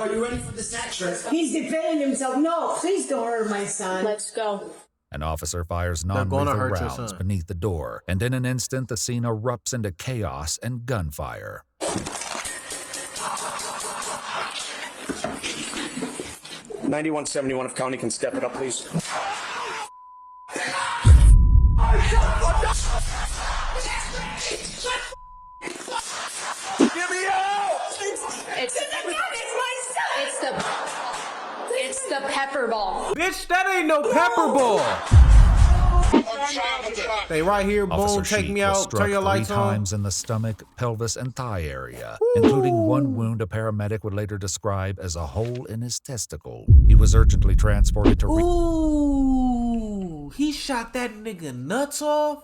are you ready for this action? He's defending himself. No, please don't hurt my son. Let's go. An officer fires gonna non-lethal hurt your rounds son. beneath the door, and in an instant the scene erupts into chaos and gunfire. 9171, if County can step it up, please. Get me out! It's the pepper ball. Bitch, that ain't no pepper ball. They right here, boom, Officer take Sheik me was out, struck turn your 3 lights on. times in the stomach, pelvis, and thigh area, including one wound a paramedic would later describe as a hole in his testicle. He was urgently transported to Ooh, he shot that nigga nuts off?